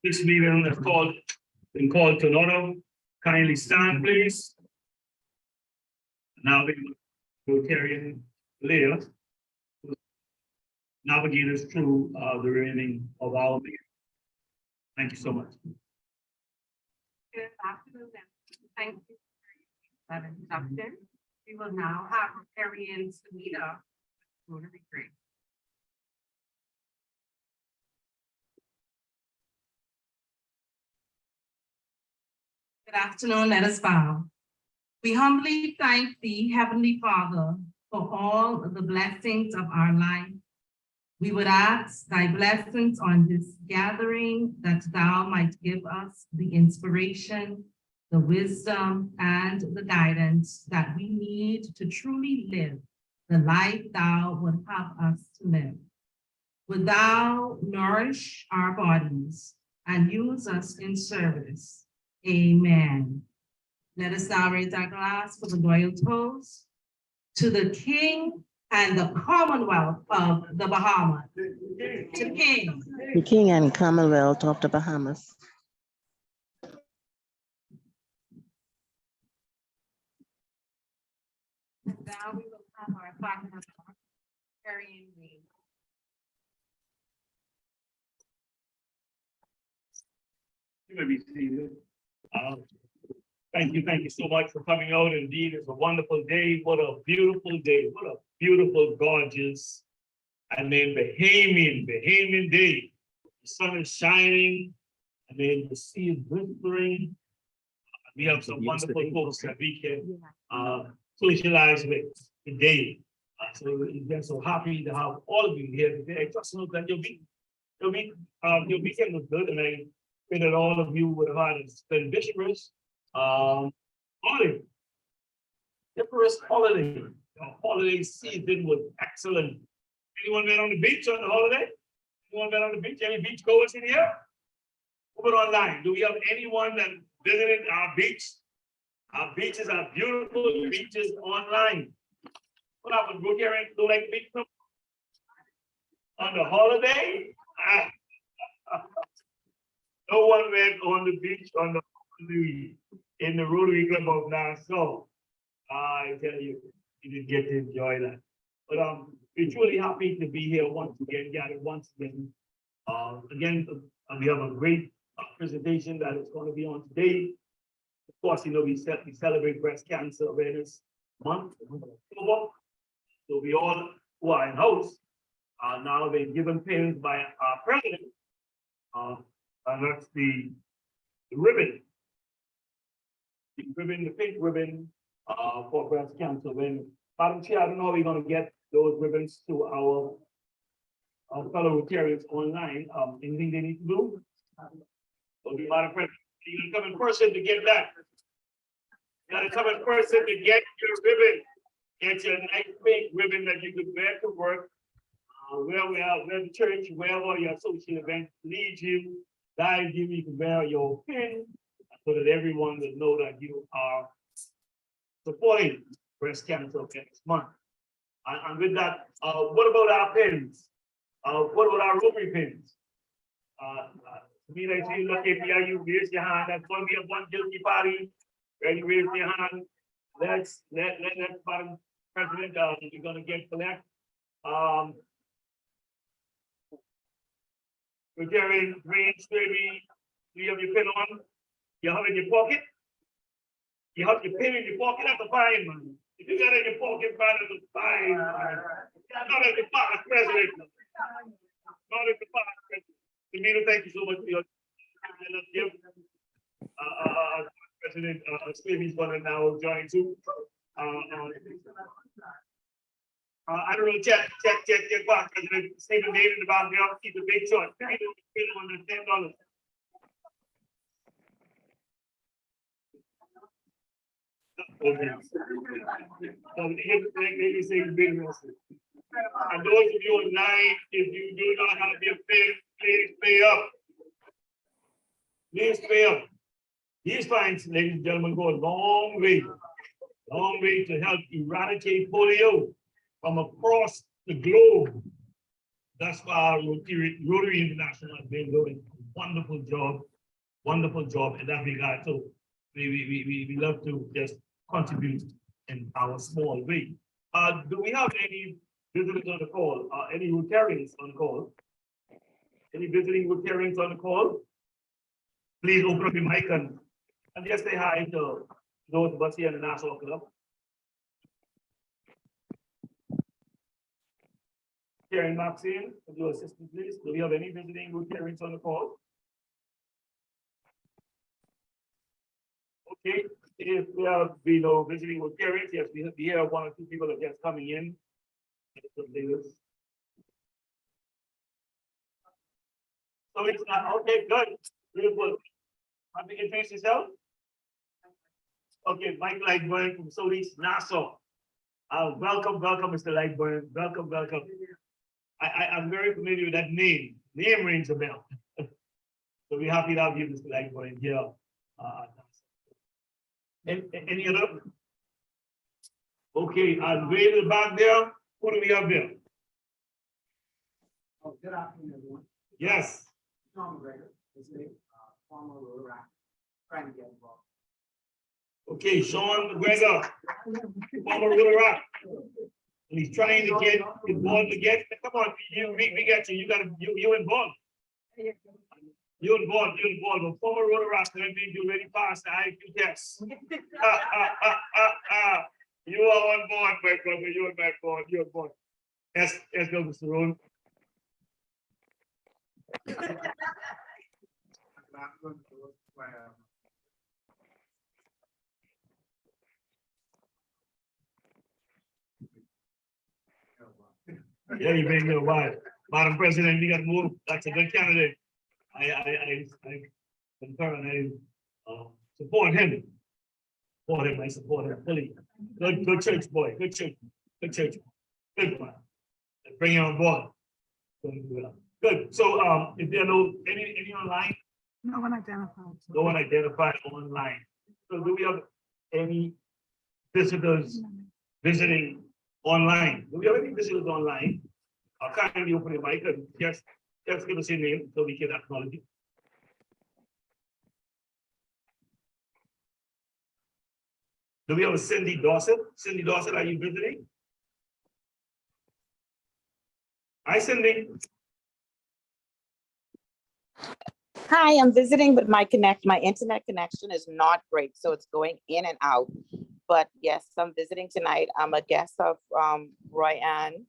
This meeting is been called to order. Kindly stand, please. Now the Rotarian leader navigate us through the remaining of our meeting. Thank you so much. Good afternoon, and thank you for that introduction. We will now have Rotarians to meet up. Rotary Group. Good afternoon, let us bow. We humbly thank thee, Heavenly Father, for all the blessings of our life. We would ask thy blessings on this gathering, that thou might give us the inspiration, the wisdom, and the guidance that we need to truly live the life thou would have us to live. Would thou nourish our bodies and use us in service. Amen. Let us now raise our glass for the royal toast to the King and the Commonwealth of the Bahamas. To King. The King and Commonwealth of the Bahamas. Now we will have our partner carrying the. You may be seated. Thank you so much for coming out. Indeed, it's a wonderful day. What a beautiful day. What a beautiful, gorgeous, and then Bahamian day. The sun is shining, and then the sea is whispering. We have some wonderful folks that we can socialize with today. So we're so happy to have all of you here today. I just know that your weekend was good, and I pray that all of you would have had a adventurous holiday. Different holiday. The holiday season was excellent. Anyone been on the beach on the holiday? Anyone been on the beach? Any beach goers in here? Put it online. Do we have anyone that visited our beach? Our beaches are beautiful beaches online. What happened? Rotarians don't like the beach on the holiday? No one went on the beach in the Rotary Club of Nassau. I tell you, you didn't get to enjoy that. But we're truly happy to be here once again, gathered once again. We have a great presentation that is going to be on today. Of course, you know, we celebrate Breast Cancer Awareness Month in October. So we all who are in house are now being given pins by our president. And that's the ribbon. The pink ribbon for breast cancer. When Madam Chair, I don't know how we're going to get those ribbons to our fellow Rotarians online. Anything they need to do? So the Madam President, you can come in person to get that. You gotta come in person to get your ribbon. Get your nice pink ribbon that you can wear to work. Where the church, wherever your social event leads you, guide you, you can wear your pin so that everyone will know that you are supporting breast cancer next month. And with that, what about our pins? What about our Rotary pins? I see, look, if you raise your hand, that's going to be a one guilty party. Ready, raise your hand. Let Madam President, we're going to get collect. Rotarian, green, baby, do you have your pin on? You have it in your pocket? You have your pin in your pocket, that's a fine, man. If you got it in your pocket, man, that's a fine, man. Not as the past president. Not as the past president. Emilio, thank you so much for your President Slavy's going to now join too. I don't know, check back. President Stephen David in the back there, keep the big short. $10. Okay. And those of you online, if you do not have your pin, please pay up. Please pay up. These fines, ladies and gentlemen, go a long way to help eradicate polio from across the globe. That's why Rotary International has been doing wonderful job in that regard. So we love to just contribute in our small way. Do we have any visitors on the call? Any Rotarians on the call? Any visiting Rotarians on the call? Please open up your mic and just say hi to those of us here in the National Club. Karen Maxine, would you assist me, please? Do we have any visiting Rotarians on the call? Okay, if there have been no visiting Rotarians, yes, we have one or two people that are just coming in. So it's not, okay, good, beautiful. Want to introduce yourself? Okay, Mike Lightburn from Southeast Nassau. Welcome, Mr. Lightburn. Welcome. I'm very familiar with that name. Name rings a bell. So we're happy to have you, Mr. Lightburn, here. Any other? Okay, and way in the back there, who do we have there? Oh, good afternoon, everyone. Yes. Tom McGregor, his name, former Iraq, trying to get involved. Okay, Sean McGregor, former Little Rock. And he's trying to get involved again. Come on, we get you. You gotta, you involved. You're involved, but former Little Rock, that means you already passed the IQ test. You are on board, my brother. You're on board. You're on board. Yes, go, Mr. Rowan. Yeah, you've been here a while. Madam President, we got to move. That's a good candidate. I concur and I support him. I support him fully. Good church boy. Good church. Good one. Bring him on board. Good. So if there are no any online? No one identified. No one identified online. So do we have any visitors visiting online? Do we have any visitors online? I'll kindly open your mic and just give us your name so we can acknowledge you. Do we have a Cindy Dawson? Cindy Dawson, are you visiting? Hi, Cindy. Hi, I'm visiting, but my internet connection is not great, so it's going in and out. But yes, I'm visiting tonight. I'm a guest of Roy Ann.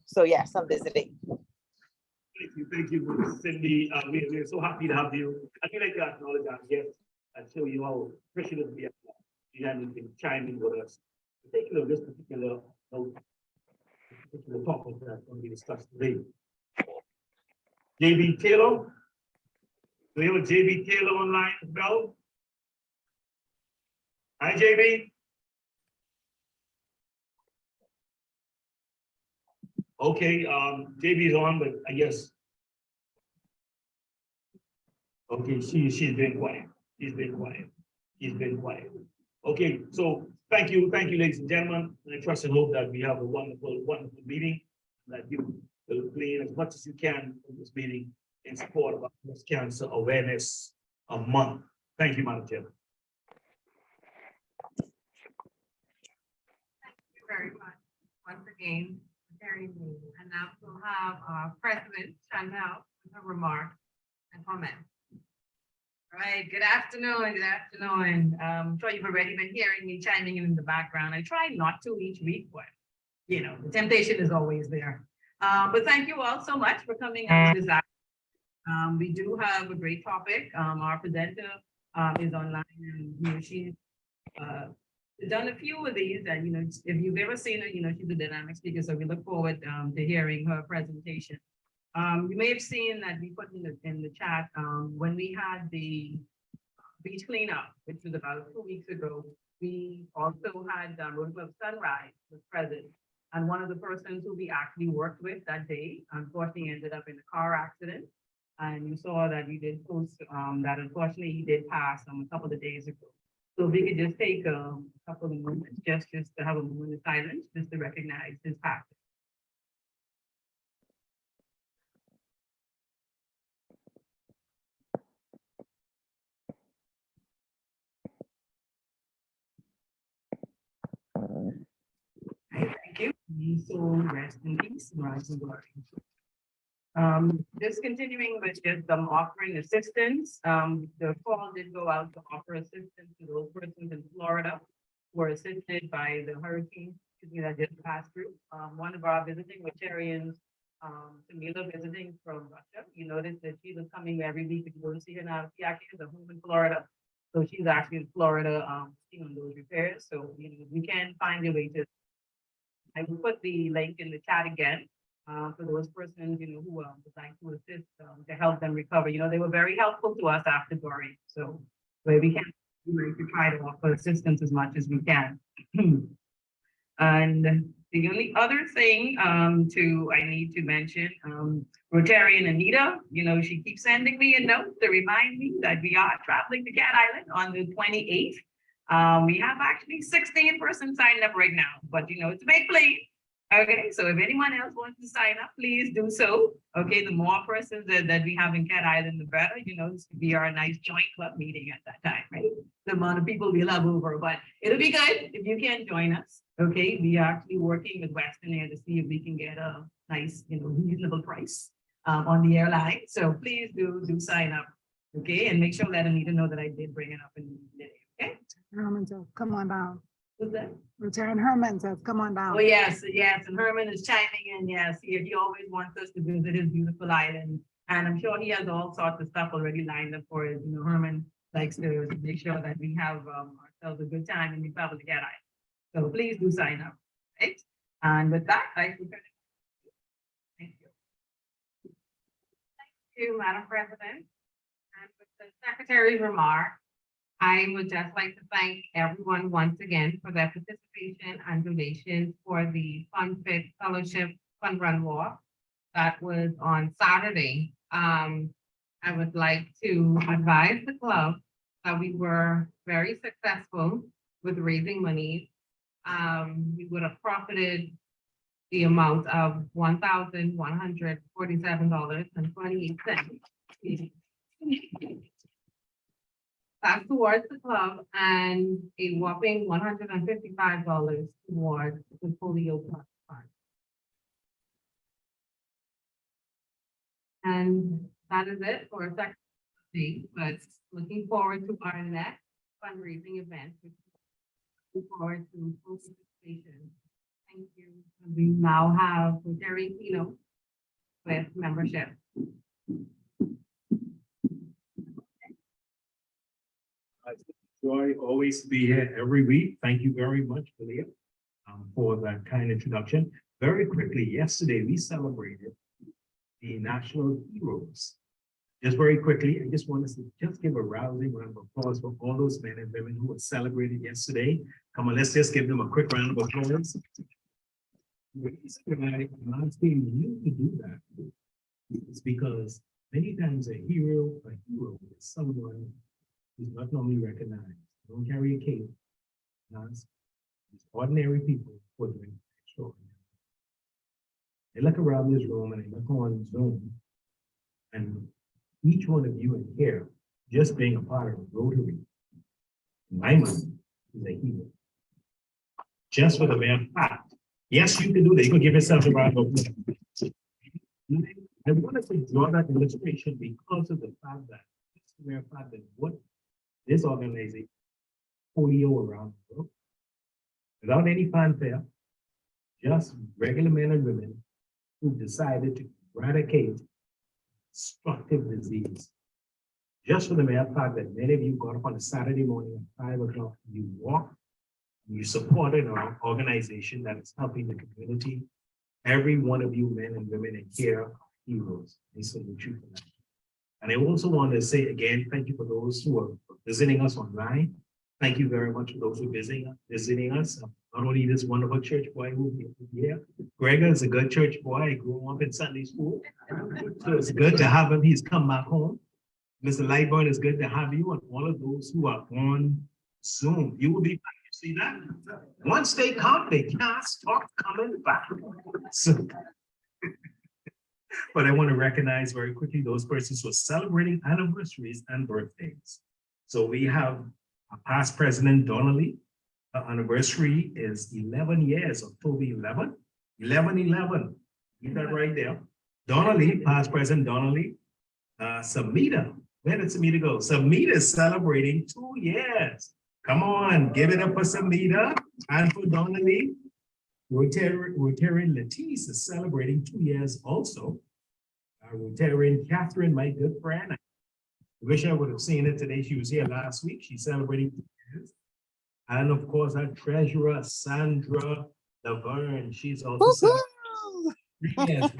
So yes, I'm visiting. Thank you, Cindy. We're so happy to have you. I'd like to acknowledge our guests and show you how appreciative we are. You have been chiming with us. Particularly this particular topic that's going to be discussed today. JB Taylor. Do we have a JB Taylor online as well? Hi, JB. Okay, JB is on, but I guess. Okay, she's been quiet. She's been quiet. Okay, so thank you, ladies and gentlemen. I trust and hope that we have a wonderful meeting, that you will glean as much as you can from this meeting in support of breast cancer awareness month. Thank you, Madam Chair. Thank you very much once again. And now we'll have our President Chanel with her remarks and comments. All right, good afternoon. I'm sure you've already been hearing me chiming in the background. I try not to each week, but you know, the temptation is always there. But thank you all so much for coming out this afternoon. We do have a great topic. Our presenter is online, and you know, she's done a few of these, and you know, if you've ever seen her, you know, she's a dynamic speaker, so we look forward to hearing her presentation. You may have seen that we put in the chat when we had the beach cleanup, which was about 2 weeks ago. We also had Rotary Club Sunrise was present, and one of the persons who we actually worked with that day, unfortunately, ended up in a car accident. And you saw that we did post that unfortunately he did pass a couple of days ago. So if we could just take a couple of moments, just to have a moment of silence, just to recognize his passing. you. So rest in peace, and rise in glory. Just continuing with just them offering assistance, the call did go out to offer assistance to those persons in Florida who were assisted by the hurricane, that just passed through. One of our visiting Rotarians, Tamila, visiting from Russia, you noticed that she was coming every week. If you go to see her now, she actually has a home in Florida. So she's actually in Florida, on those repairs. So, you can find your way to. I will put the link in the chat again, for those persons, who would like to assist, to help them recover. They were very helpful to us after Dory. So where we can, we like to try to offer assistance as much as we can. And the only other thing, I need to mention, Rotarian Anita, she keeps sending me a note to remind me that we are traveling to Cat Island on the 28th. We have actually 16 persons signed up right now, but it's a big plane. Okay, so if anyone else wants to sign up, please do so. Okay, the more persons that we have in Cat Island, the better. This could be our nice joint club meeting at that time, right? The amount of people we'll have over, but it'll be good if you can join us. Okay, we are actually working with Western Air to see if we can get a nice, reasonable price on the airline. So please do sign up. Okay, and make sure that Anita know that I did bring it up in the meeting. Okay. Herman says, come on down. Who's that? Lieutenant Herman says, come on down. Oh, yes, and Herman is chiming in, yes, he always wants us to visit his beautiful island. And I'm sure he has all sorts of stuff already lined up for it. Herman likes to make sure that we have ourselves a good time and we travel to Cat Island. So please do sign up, right? And with that, thank you. Thank you, Madam President. And with the Secretary's remark, I would just like to thank everyone once again for their participation and donations for the Fun Fit Fellowship Fun Run Walk that was on Saturday. I would like to advise the club that we were very successful with raising money. We would have profited the amount of $1,147.28. That's towards the club and a whopping $155 towards the polio plus fund. And that is it for a second thing, but looking forward to our next fundraising event. Looking forward to full participation. Thank you. And we now have Rotary Kino with membership. Joy always to be here every week. Thank you very much, Leah, for that kind introduction. Very quickly, yesterday we celebrated the National Heroes. Just very quickly, I just want to just give a rousing round of applause for all those men and women who were celebrated yesterday. Come on, let's just give them a quick round of applause. I'm asking you to do that. It's because many times a hero is someone who's not normally recognized. Don't carry a cape. It's ordinary people who are doing extraordinary. They look around this room and they look on Zoom, and each one of you in here, just being a part of Rotary, in my mind, is a hero. Just for the mere fact. Yes, you can do that. You can give yourself a round of applause. I wanted to draw that illustration because of the fact that it's the mere fact that what this organization, polio around the world, without any fanfare, just regular men and women who decided to eradicate destructive disease. Just for the mere fact that many of you got up on a Saturday morning at 5 o'clock, you walked, you supported an organization that is helping the community. Every one of you men and women in here are heroes. I salute you for that. And I also want to say again, thank you for those who are visiting us online. Thank you very much for those who are visiting us. Not only this wonderful church boy who is here. Gregor is a good church boy. I grew up in Sunday school. So it's good to have him. He's come back home. Mr. Lightburn, it's good to have you, and all of those who are on Zoom. You will be back. You see that? Once they come, they can't stop coming back. So, but I want to recognize very quickly those persons who are celebrating anniversaries and birthdays. So we have our past president, Donnelly, anniversary is 11 years, October 11. 11. Get that right there. Donnelly, past president Donnelly. Samita, where did Samita go? Samita is celebrating 2 years. Come on, give it up for Samita and for Donnelly. Rotarian Latisse is celebrating 2 years also. Rotarian Catherine, my good friend. I wish I would have seen it today. She was here last week. She's celebrating 2 years. And of course, our treasurer, Sandra Laverne, she's also celebrating 3 years.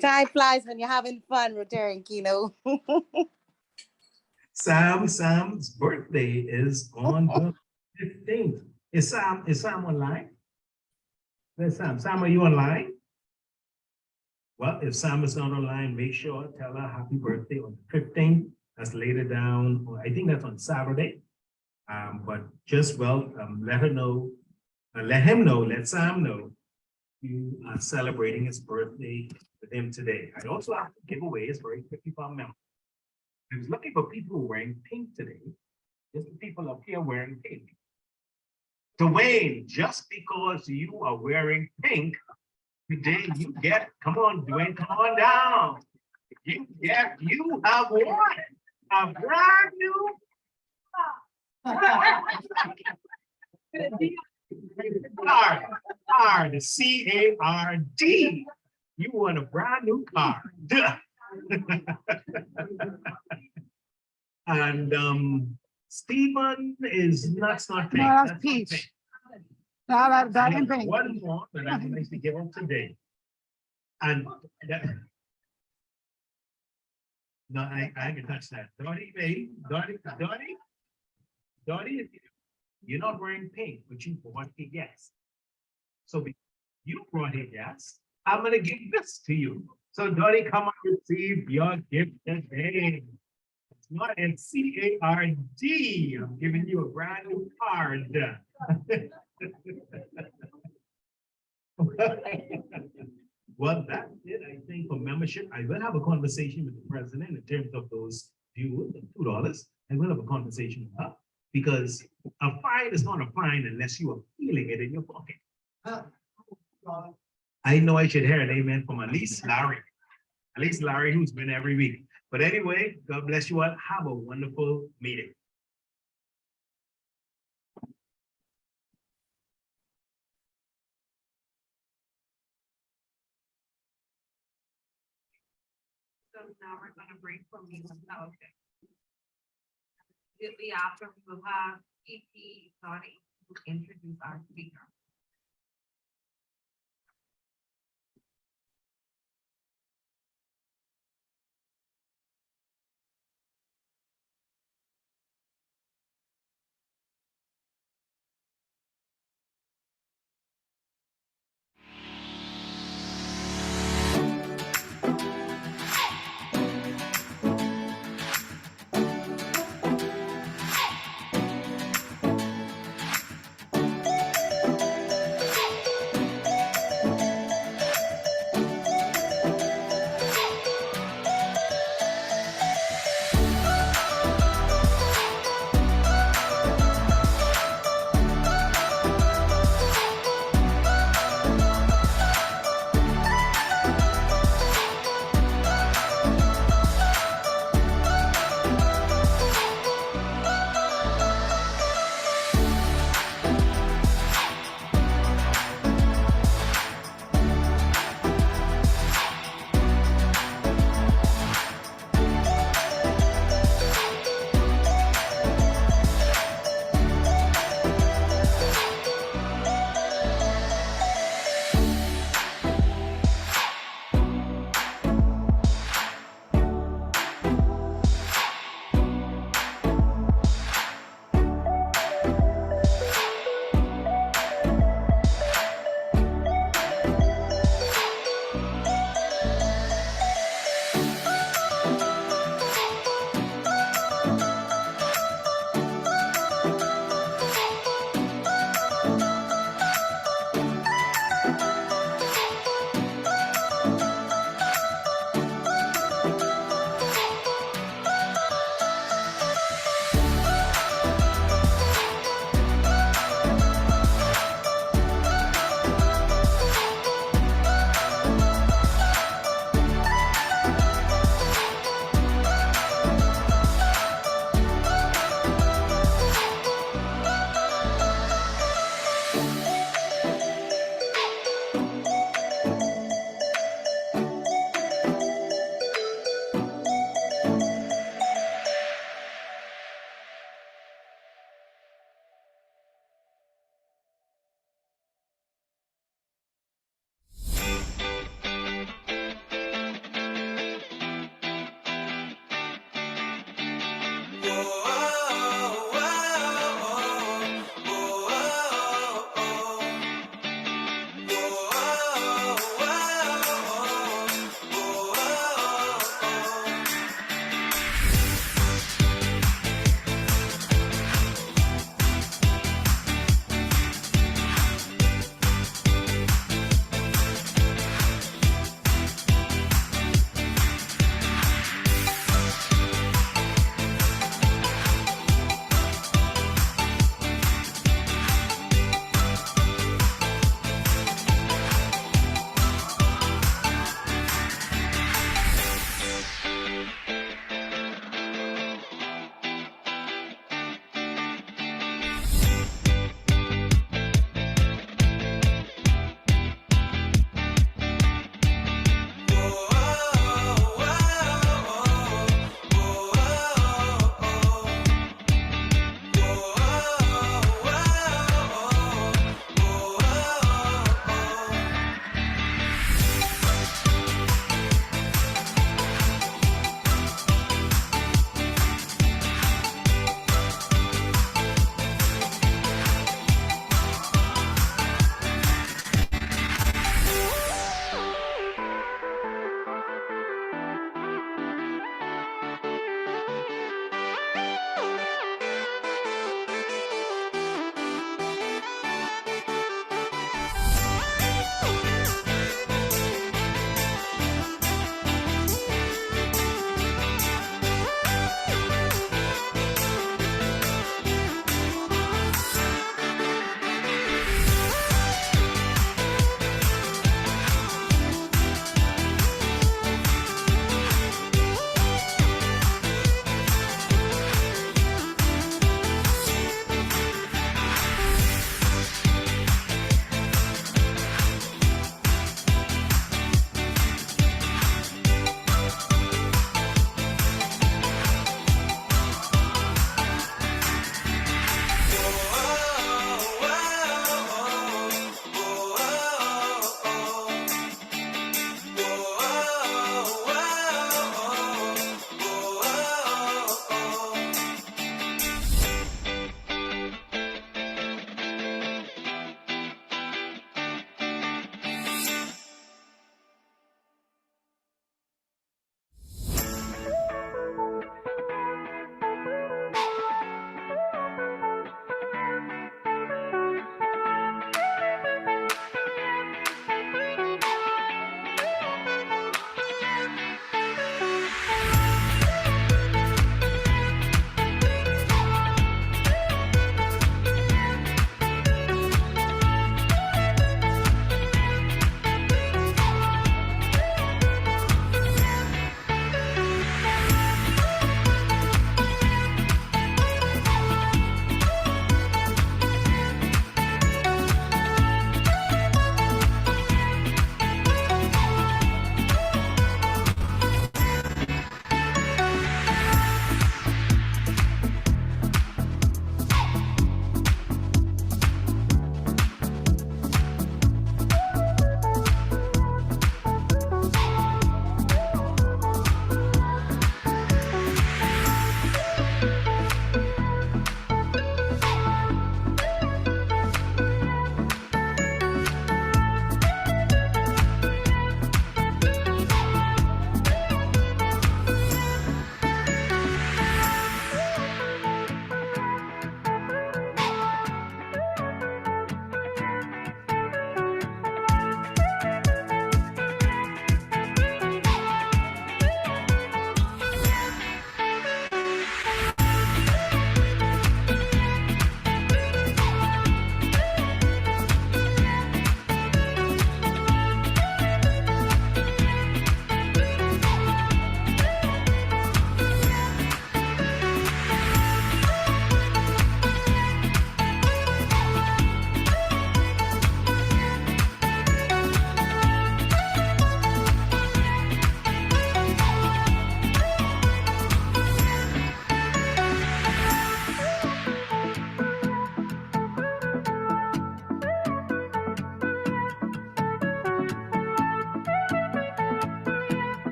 Time flies when you're having fun, Rotarian Kino. Sam's birthday is on the 15th. Is Sam online? Where's Sam? Sam, are you online? Well, if Sam is not online, make sure, tell her happy birthday on the 15th. That's later down, or I think that's on Saturday. But just let her know, let him know, let Sam know you are celebrating his birthday with him today. I also have to give away his very £50 member. I was looking for people who are wearing pink today. Just the people up here wearing pink. Dwayne, just because you are wearing pink today, you get, come on, Dwayne, come on down. You have won a brand new card, C-A-R-D. You won a brand new card. And Stephen is not pink. No, that's not peach. pink. That ain't pink. One more that I'm going to give him today. And no, I can touch that. Dottie, baby, Dottie, you're not wearing pink, but you bought a yes. So you brought a yes. I'm gonna give this to you. So Dottie, come and receive your gift today. It's not in C-A-R-D. I'm giving you a brand new card. Well, that's it, I think, for membership. I will have a conversation with the president in terms of those dues of $2. I will have a conversation with her because a fine is not a fine unless you are feeling it in your pocket. I know I should hear an amen from at least Larry, who's been every week. But anyway, God bless you all. Have a wonderful meeting. So now we're gonna break for music. Oh, okay. Immediately after, we will have EP Donnie introduce our speaker.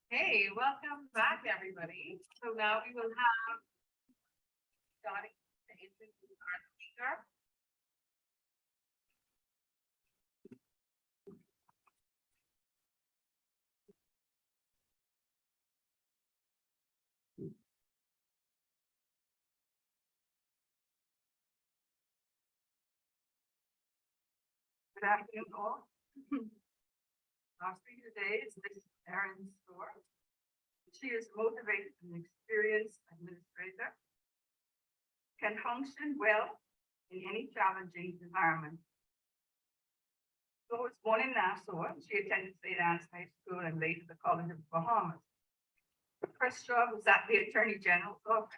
Hey, welcome back, everybody. So now we will have Johnny to introduce our speaker. Good afternoon, all. Our speaker today is Mrs. Erin Store. She is motivated and experienced administrator, can function well in any challenging environment. So was born in Nassau. She attended St. Anne's High School and later the College of the Bahamas. Her first job was at the Attorney General's office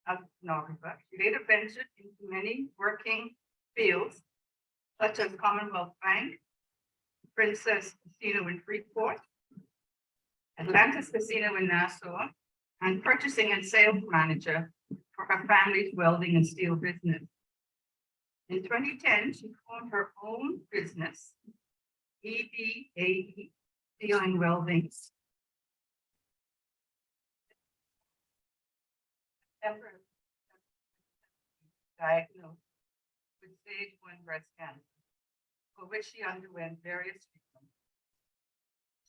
as a stenographer. She later ventured into many working fields, such as Commonwealth Bank, Princess Casino in Freeport, Atlantis Casino in Nassau, and purchasing and sales manager for her family's welding and steel business. In 2010, she formed her own business, EBAE Steel and Welding. Diagnosed with stage 1 breast cancer, for which she underwent various treatments.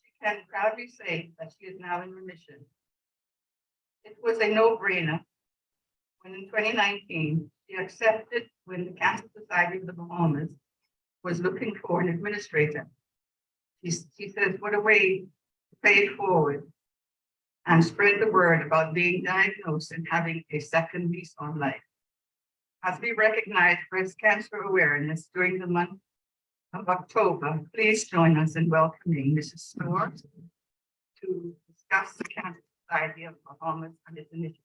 She can proudly say that she is now in remission. It was a no-brainer when in 2019, she accepted when the Cancer Society of the Bahamas was looking for an administrator. She says, what a way to pay it forward and spread the word about being diagnosed and having a second lease on life. As we recognize breast cancer awareness during the month of October, please join us in welcoming Mrs. Store to discuss the Cancer Society of Bahamas and its initiative.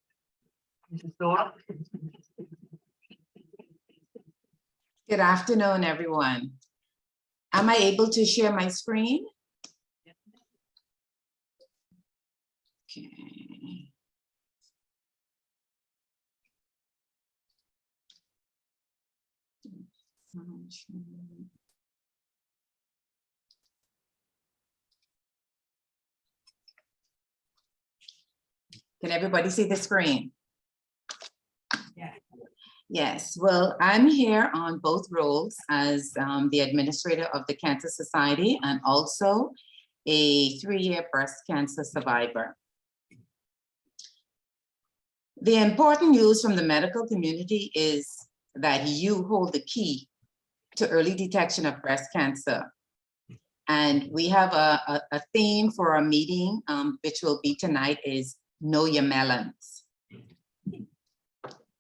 Mrs. Store. Good afternoon, everyone. Am I able to share my screen? Okay. Can everybody see the screen? Yeah. Yes, well, I'm here on both roles as the administrator of the Cancer Society and also a 3-year breast cancer survivor. The important news from the medical community is that you hold the key to early detection of breast cancer. And we have a theme for our meeting, which will be tonight, is Know Your Melons.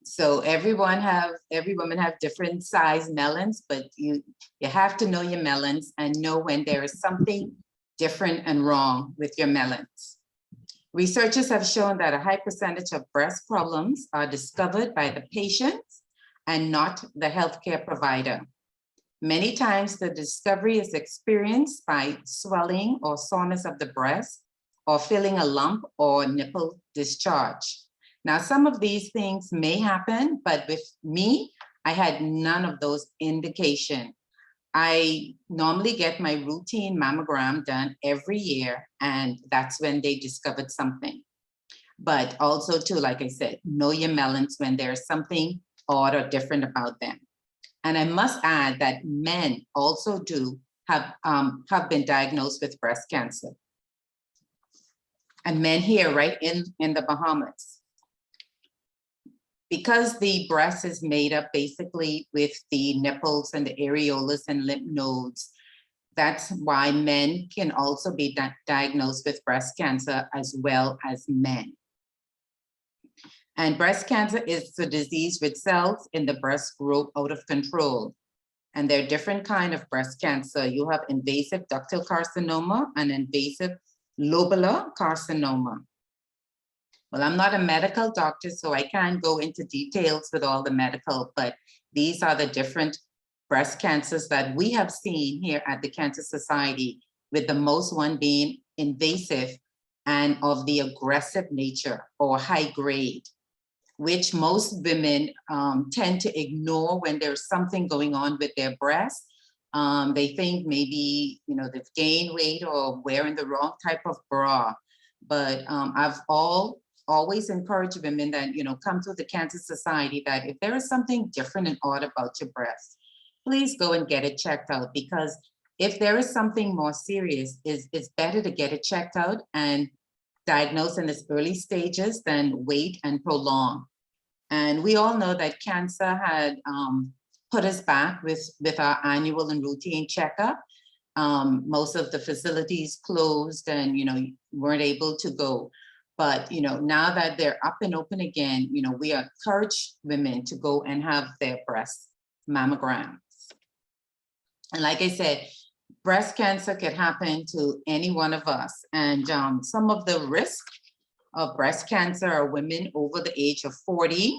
So every woman have different size melons, but you have to know your melons and know when there is something different and wrong with your melons. Researchers have shown that a high percentage of breast problems are discovered by the patients and not the healthcare provider. Many times the discovery is experienced by swelling or soreness of the breast or feeling a lump or nipple discharge. Now, some of these things may happen, but with me, I had none of those indications. I normally get my routine mammogram done every year, and that's when they discovered something. But also too, like I said, know your melons when there's something odd or different about them. And I must add that men also have been diagnosed with breast cancer. And men here, right in the Bahamas. Because the breast is made up basically with the nipples and the areolas and lymph nodes, that's why men can also be diagnosed with breast cancer as well as men. And breast cancer is the disease with cells in the breast grow out of control. And there are different kinds of breast cancer. You have invasive ductal carcinoma and invasive lobular carcinoma. Well, I'm not a medical doctor, so I can't go into details with all the medical, but these are the different breast cancers that we have seen here at the Cancer Society, with the most one being invasive and of the aggressive nature or high grade, which most women tend to ignore when there's something going on with their breast. They think maybe, they've gained weight or wearing the wrong type of bra. But I've always encouraged women that, come to the Cancer Society, that if there is something different and odd about your breast, please go and get it checked out, because if there is something more serious, it's better to get it checked out and diagnosed in its early stages than wait and prolong. And we all know that cancer had put us back with our annual and routine checkup. Most of the facilities closed and, weren't able to go. But, now that they're up and open again, we encourage women to go and have their breast mammograms. And like I said, breast cancer could happen to any one of us. And some of the risk of breast cancer are women over the age of 40.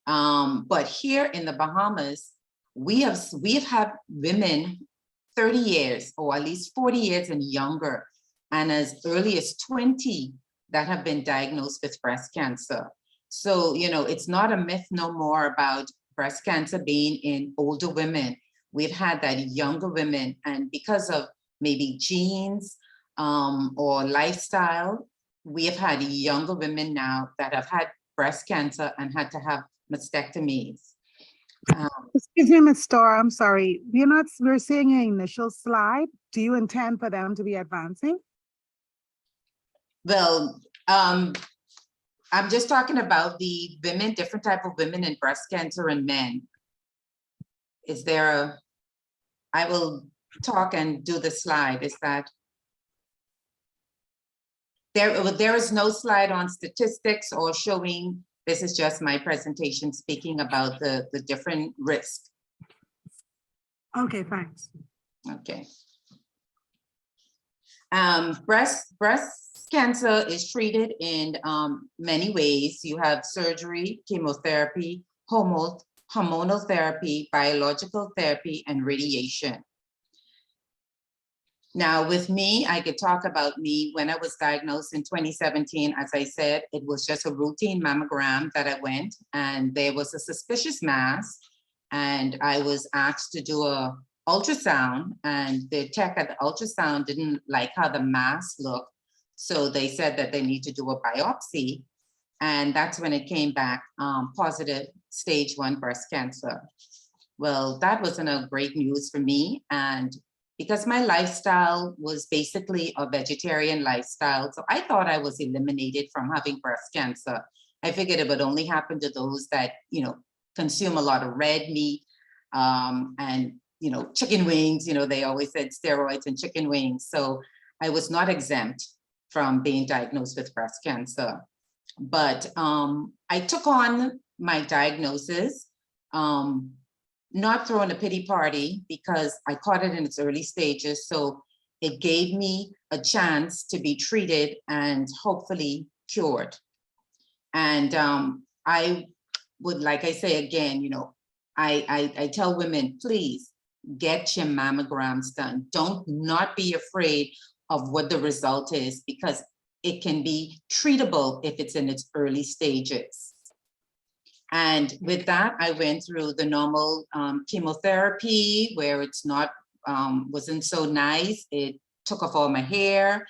But here in the Bahamas, we have had women 30 years or at least 40 years and younger, and as early as 20 that have been diagnosed with breast cancer. So, it's not a myth no more about breast cancer being in older women. We've had that younger women, and because of maybe genes or lifestyle, we have had younger women now that have had breast cancer and had to have mastectomies. Excuse me, Ms. Storr, I'm sorry. We're seeing an initial slide. Do you intend for them to be advancing? Well, I'm just talking about the women, different type of women in breast cancer and men. Is there I will talk and do the slide. Is that? There is no slide on statistics or showing. This is just my presentation speaking about the different risks. Okay, thanks. Okay. Breast cancer is treated in many ways. You have surgery, chemotherapy, hormonal therapy, biological therapy, and radiation. Now with me, I could talk about me when I was diagnosed in 2017. As I said, it was just a routine mammogram that I went, and there was a suspicious mass, and I was asked to do a ultrasound, and the tech at the ultrasound didn't like how the mass looked. So they said that they need to do a biopsy. And that's when it came back positive stage 1 breast cancer. Well, that wasn't a great news for me. And because my lifestyle was basically a vegetarian lifestyle, so I thought I was eliminated from having breast cancer. I figured it would only happen to those that, consume a lot of red meat and, chicken wings. They always said steroids and chicken wings. So I was not exempt from being diagnosed with breast cancer. But I took on my diagnosis, not throwing a pity party, because I caught it in its early stages. So it gave me a chance to be treated and hopefully cured. And I would, like I say again, I tell women, please get your mammograms done. Don't not be afraid of what the result is, because it can be treatable if it's in its early stages. And with that, I went through the normal chemotherapy, where it's not, wasn't so nice. It took off all my hair.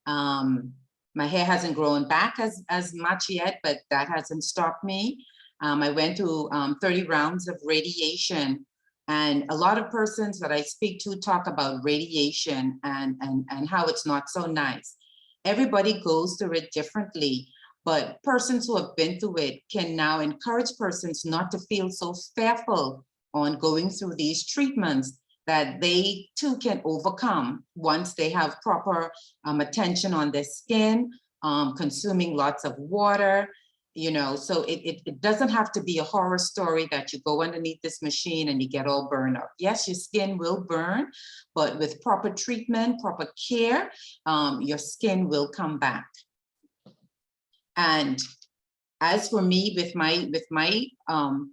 My hair hasn't grown back as much yet, but that hasn't stopped me. I went through 30 rounds of radiation. And a lot of persons that I speak to talk about radiation and how it's not so nice. Everybody goes through it differently, but persons who have been through it can now encourage persons not to feel so fearful on going through these treatments, that they too can overcome once they have proper attention on their skin, consuming lots of water. So it doesn't have to be a horror story that you go underneath this machine and you get all burned up. Yes, your skin will burn, but with proper treatment, proper care, your skin will come back. And as for me, with my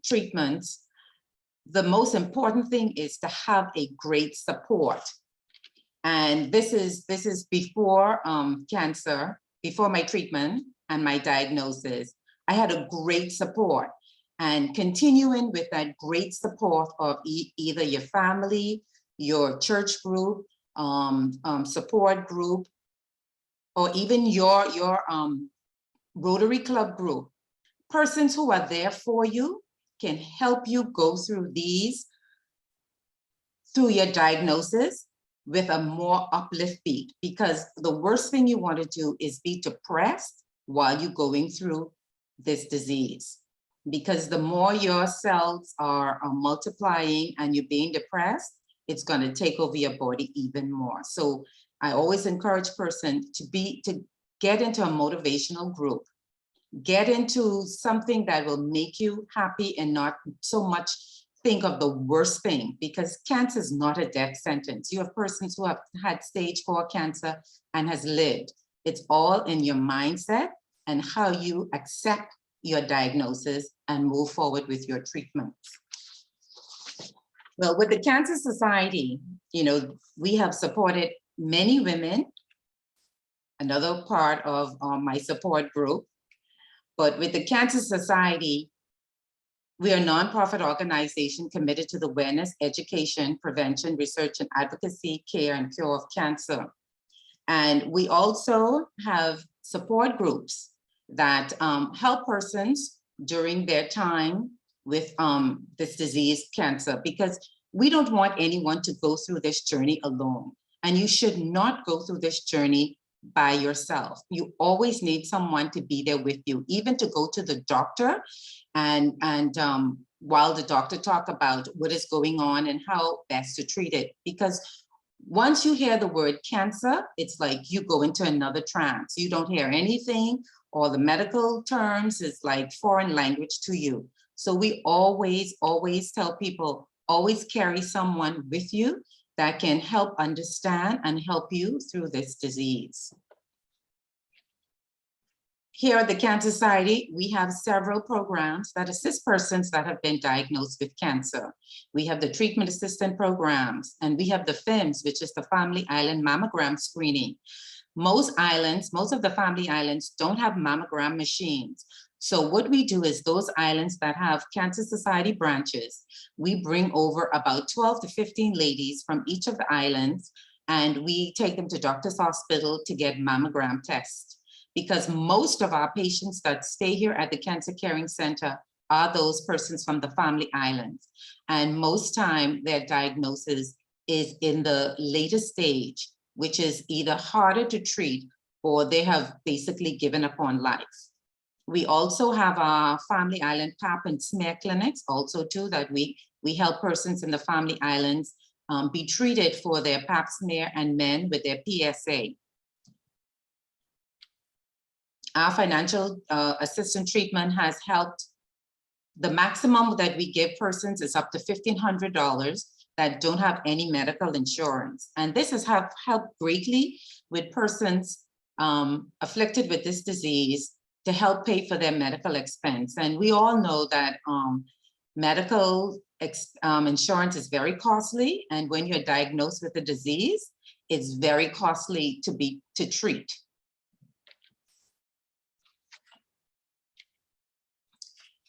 treatments, the most important thing is to have a great support. And this is before cancer, before my treatment and my diagnosis. I had a great support, and continuing with that great support of either your family, your church group, support group, or even your Rotary Club group, persons who are there for you can help you go through your diagnosis with a more uplift beat, because the worst thing you want to do is be depressed while you're going through this disease. Because the more your cells are multiplying and you're being depressed, it's going to take over your body even more. So I always encourage person to get into a motivational group, get into something that will make you happy and not so much think of the worst thing, because cancer is not a death sentence. You have persons who have had stage 4 cancer and has lived. It's all in your mindset and how you accept your diagnosis and move forward with your treatment. Well, with the Cancer Society, we have supported many women, another part of my support group. But with the Cancer Society, we are a nonprofit organization committed to the awareness, education, prevention, research, and advocacy, care, and cure of cancer. And we also have support groups that help persons during their time with this disease, cancer, because we don't want anyone to go through this journey alone. And you should not go through this journey by yourself. You always need someone to be there with you, even to go to the doctor and while the doctor talk about what is going on and how best to treat it. Because once you hear the word cancer, it's like you go into another trance. You don't hear anything, or the medical terms is like foreign language to you. So we always tell people, always carry someone with you that can help understand and help you through this disease. Here at the Cancer Society, we have several programs that assist persons that have been diagnosed with cancer. We have the treatment assistant programs, and we have the FIMS, which is the Family Island Mammogram Screening. Most of the family islands don't have mammogram machines. So what we do is those islands that have Cancer Society branches, we bring over about 12 to 15 ladies from each of the islands, and we take them to Doctor's Hospital to get mammogram tests. Because most of our patients that stay here at the Cancer Caring Center are those persons from the family islands. And most time their diagnosis is in the later stage, which is either harder to treat or they have basically given up on life. We also have our family island pap and smear clinics also too, that we help persons in the family islands be treated for their pap smear, and men with their PSA. Our financial assistance treatment has helped. The maximum that we give persons is up to $1,500 that don't have any medical insurance. And this has helped greatly with persons afflicted with this disease to help pay for their medical expense. And we all know that medical insurance is very costly. And when you're diagnosed with a disease, it's very costly to treat.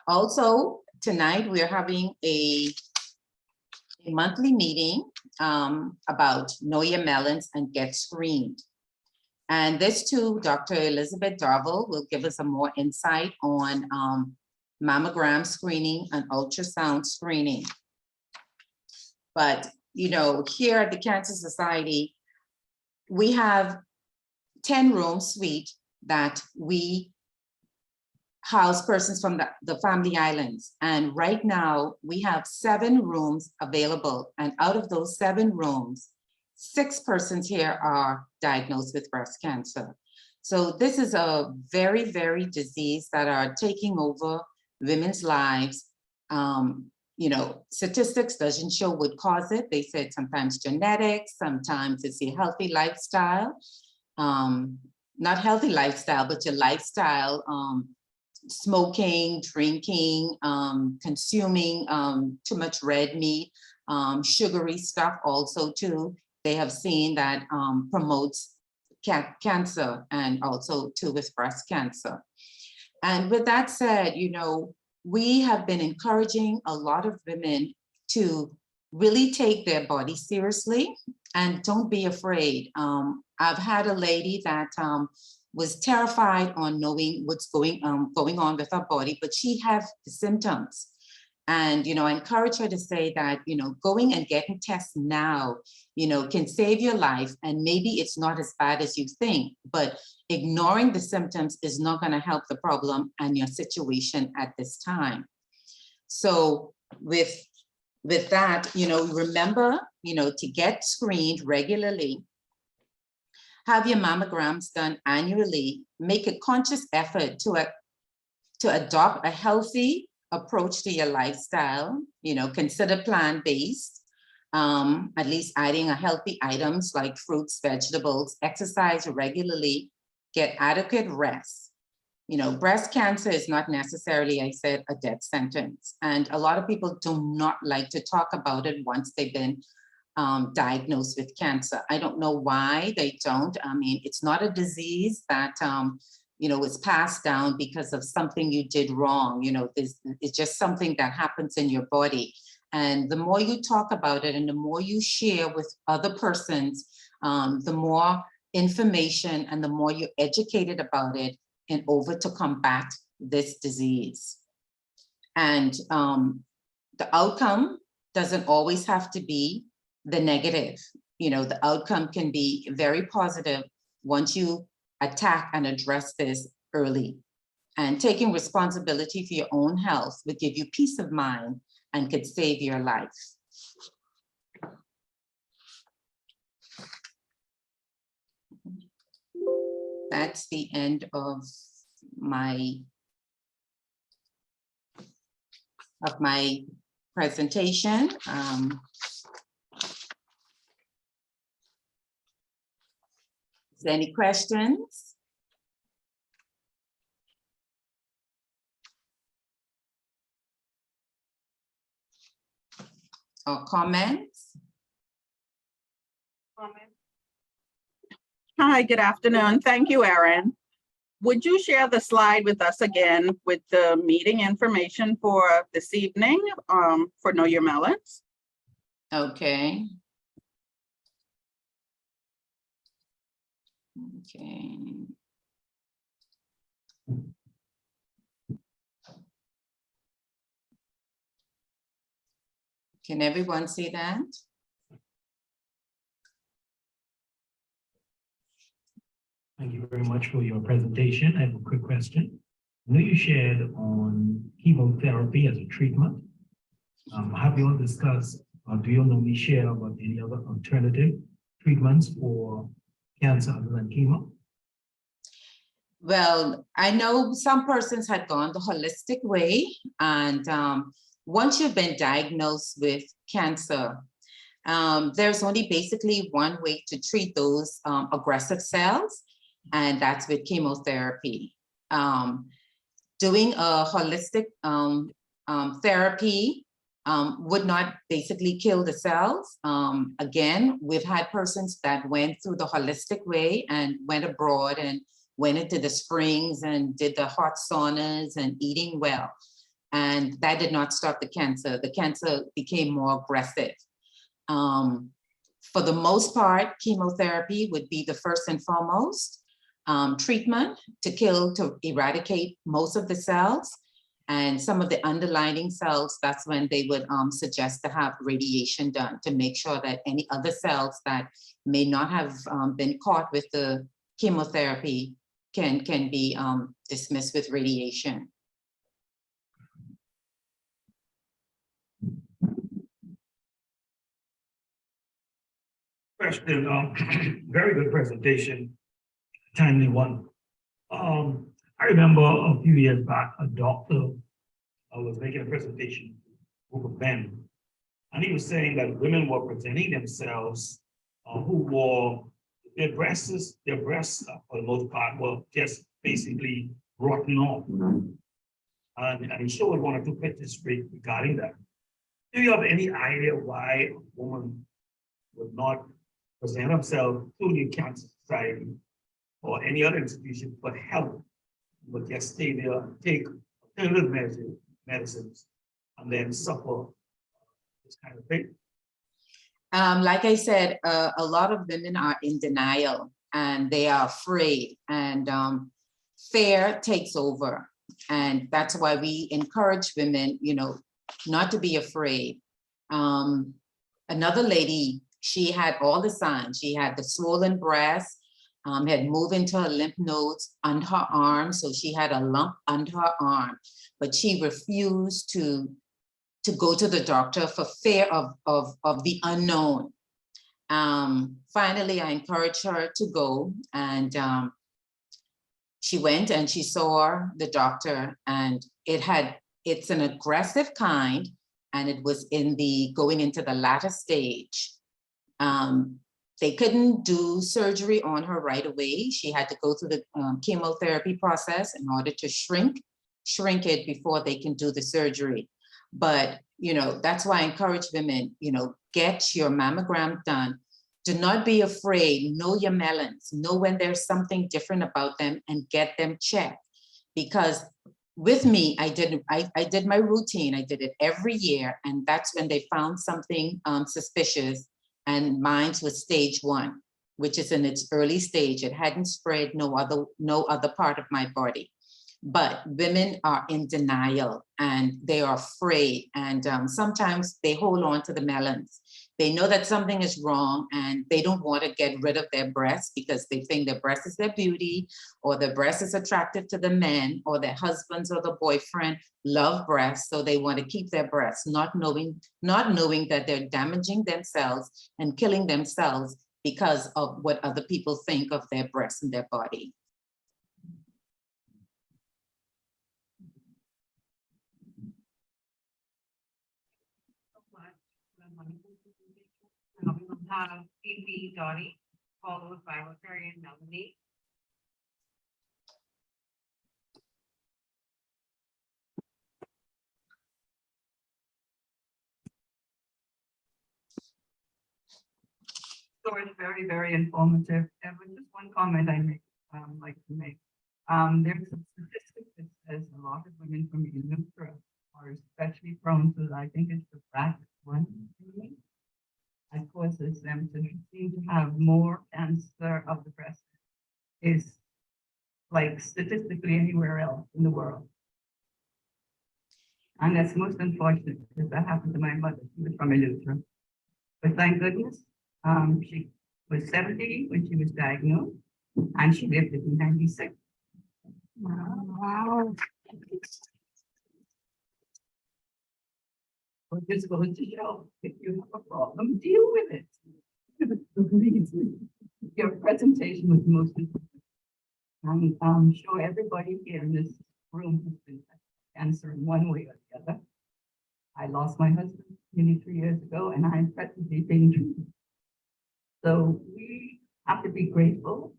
Also, tonight we are having a monthly meeting about know your melons and get screened. And this too, Dr. Elizabeth Darville will give us a more insight on mammogram screening and ultrasound screening. But, here at the Cancer Society, we have 10-room suite that we house persons from the family islands. And right now we have 7 rooms available. And out of those 7 rooms, 6 persons here are diagnosed with breast cancer. So this is a very, very disease that are taking over women's lives. Statistics doesn't show what causes it. They said sometimes genetics, sometimes it's a healthy lifestyle. Not healthy lifestyle, but your lifestyle, smoking, drinking, consuming too much red meat, sugary stuff also too. They have seen that promotes cancer, and also too with breast cancer. And with that said, we have been encouraging a lot of women to really take their body seriously and don't be afraid. I've had a lady that was terrified on knowing what's going on with her body, but she had the symptoms. And, I encourage her to say that, going and getting tests now, can save your life. And maybe it's not as bad as you think, but ignoring the symptoms is not going to help the problem and your situation at this time. So with that, remember, to get screened regularly, have your mammograms done annually, make a conscious effort to adopt a healthy approach to your lifestyle, consider plant-based, at least adding a healthy items like fruits, vegetables, exercise regularly, get adequate rest. Breast cancer is not necessarily, I said, a death sentence. And a lot of people do not like to talk about it once they've been diagnosed with cancer. I don't know why they don't. I mean, it's not a disease that, is passed down because of something you did wrong. It's just something that happens in your body. And the more you talk about it and the more you share with other persons, the more information and the more you're educated about it in order to combat this disease. And the outcome doesn't always have to be the negative. The outcome can be very positive once you attack and address this early. And taking responsibility for your own health would give you peace of mind and could save your life. That's the end of my presentation. Is there any questions? Or comments? Hi, good afternoon. Thank you, Erin. Would you share the slide with us again with the meeting information for this evening for Know Your Melons? Okay. Okay. Can everyone see that? Thank you very much for your presentation. I have a quick question. I know you shared on chemotherapy as a treatment. Have you all discussed, or do you normally share about any other alternative treatments for cancer other than chemo? Well, I know some persons had gone the holistic way, and once you've been diagnosed with cancer, there's only basically one way to treat those aggressive cells, and that's with chemotherapy. Doing a holistic therapy would not basically kill the cells. Again, we've had persons that went through the holistic way and went abroad and went into the springs and did the hot saunas and eating well. And that did not stop the cancer. The cancer became more aggressive. For the most part, chemotherapy would be the first and foremost treatment to eradicate most of the cells. And some of the underlying cells, that's when they would suggest to have radiation done to make sure that any other cells that may not have been caught with the chemotherapy can be dismissed with radiation. Question, very good presentation, timely one. I remember a few years back, a doctor was making a presentation, group of men, and he was saying that women were presenting themselves who wore their breasts for the most part were just basically rotten off. And he showed one or two pictures regarding that. Do you have any idea why a woman would not present themselves to the Cancer Society or any other institution for help, but just stay there, take alternative medicines, and then suffer this kind of thing? Like I said, a lot of women are in denial and they are afraid, and fear takes over. And that's why we encourage women, not to be afraid. Another lady, she had all the signs. She had the swollen breast, had moved into her lymph nodes under her arm. So she had a lump under her arm, but she refused to go to the doctor for fear of the unknown. Finally, I encouraged her to go, and she went and she saw the doctor, and it's an aggressive kind, and it was going into the latter stage. They couldn't do surgery on her right away. She had to go through the chemotherapy process in order to shrink it before they can do the surgery. But, that's why I encourage women, get your mammogram done. Do not be afraid. Know your melons. Know when there's something different about them and get them checked. Because with me, I did my routine. I did it every year. And that's when they found something suspicious. And mine was stage 1, which is in its early stage. It hadn't spread no other part of my body. But women are in denial and they are afraid. And sometimes they hold on to the melons. They know that something is wrong and they don't want to get rid of their breasts because they think their breast is their beauty, or their breast is attractive to the men, or their husbands or the boyfriend love breasts. So they want to keep their breasts, not knowing that they're damaging themselves and killing themselves because of what other people think of their breasts and their body. We will have Phoebe Dottie, followed by Rotary and Melanie. So it's very, very informative. And with just one comment I like to make. There's a statistic that says a lot of women from Utah are especially prone to, I think it's the BRCA1 that causes them to seem to have more cancer of the breast is like statistically anywhere else in the world. And that's most unfortunate because that happened to my mother. She was from Eleuthera. But thank goodness, she was 70 when she was diagnosed and she lived to be 96. Wow. We're just going to show if you have a problem, deal with it. Believe me, your presentation was most important. And I'm sure everybody here in this room has been cancer in one way or the other. I lost my husband nearly 3 years ago, and I'm presently being treated. So we have to be grateful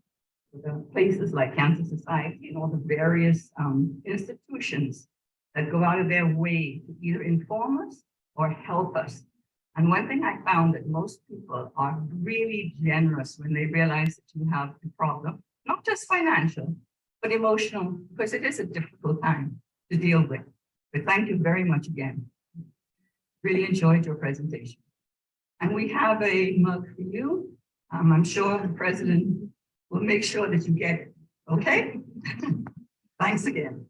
for the places like Cancer Society and all the various institutions that go out of their way to either inform us or help us. And one thing I found that most people are really generous when they realize that you have a problem, not just financial, but emotional, because it is a difficult time to deal with. But thank you very much again. Really enjoyed your presentation. And we have a mug for you. I'm sure the president will make sure that you get it, okay? Thanks again.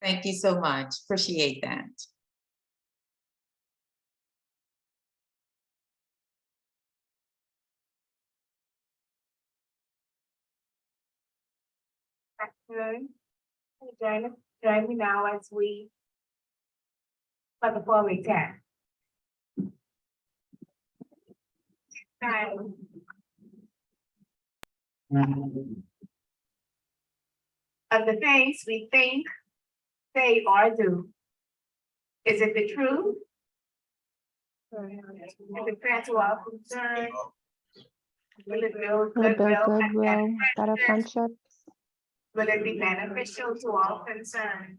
Thank you so much. Appreciate that. Join me now as we for the 4-week test. Of the things we think, say, or do, is it the truth? Is it fair to our concern? Will it build goodwill, better friendships? Will it be beneficial to all concerned?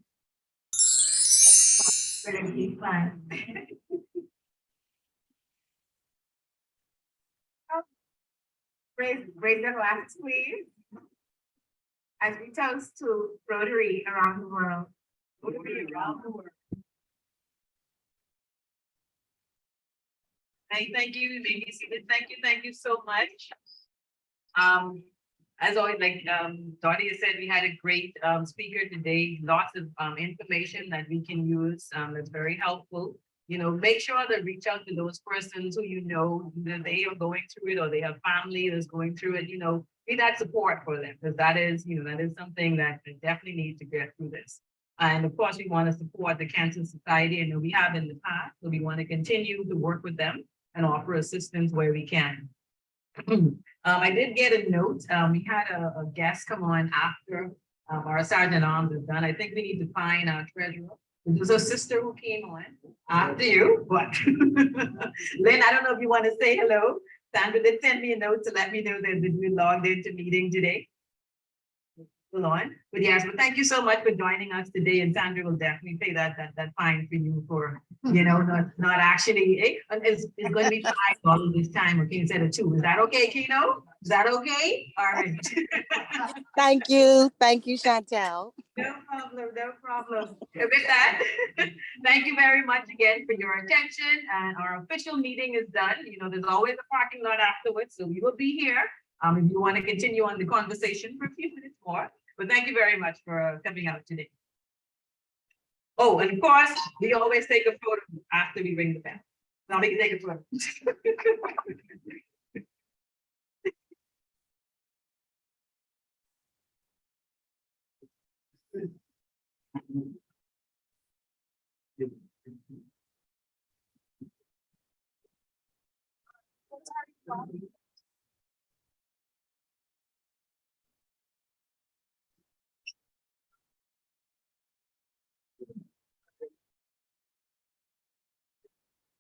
Will it be fun? Raise your glasses, please. As we toast to Rotary around the world. Rotary around the world. Hey, thank you, maybe seated. Thank you so much. As always, like Dottie has said, we had a great speaker today, lots of information that we can use that's very helpful. You know, make sure to reach out to those persons who you know that they are going through it or they have family that's going through it, you know, be that support for them, because that is, you know, that is something that they definitely need to get through this. And of course, we want to support the Cancer Society, and we have in the past, so we want to continue to work with them and offer assistance where we can. I did get a note. We had a guest come on after our Sergeant Arms is done. I think we need to find our treasurer. It was a sister who came on after you, but Lynn, I don't know if you want to say hello. Sandra did send me a note to let me know that we logged into meeting today. On. But yes, but thank you so much for joining us today, and Sandra will definitely pay that fine for you for, you know, not actually, it's going to be $5 this time, okay, instead of $2. Is that okay, Keno? Is that okay? All right. Thank you, Chantel. No problem, no problem. And with that, thank you very much again for your attention, and our official meeting is done. You know, there's always a parking lot afterwards, so we will be here if you want to continue on the conversation for a few minutes more. But thank you very much for coming out today. Oh, and of course, we always take a photo after we ring the bell. Now we can take a photo.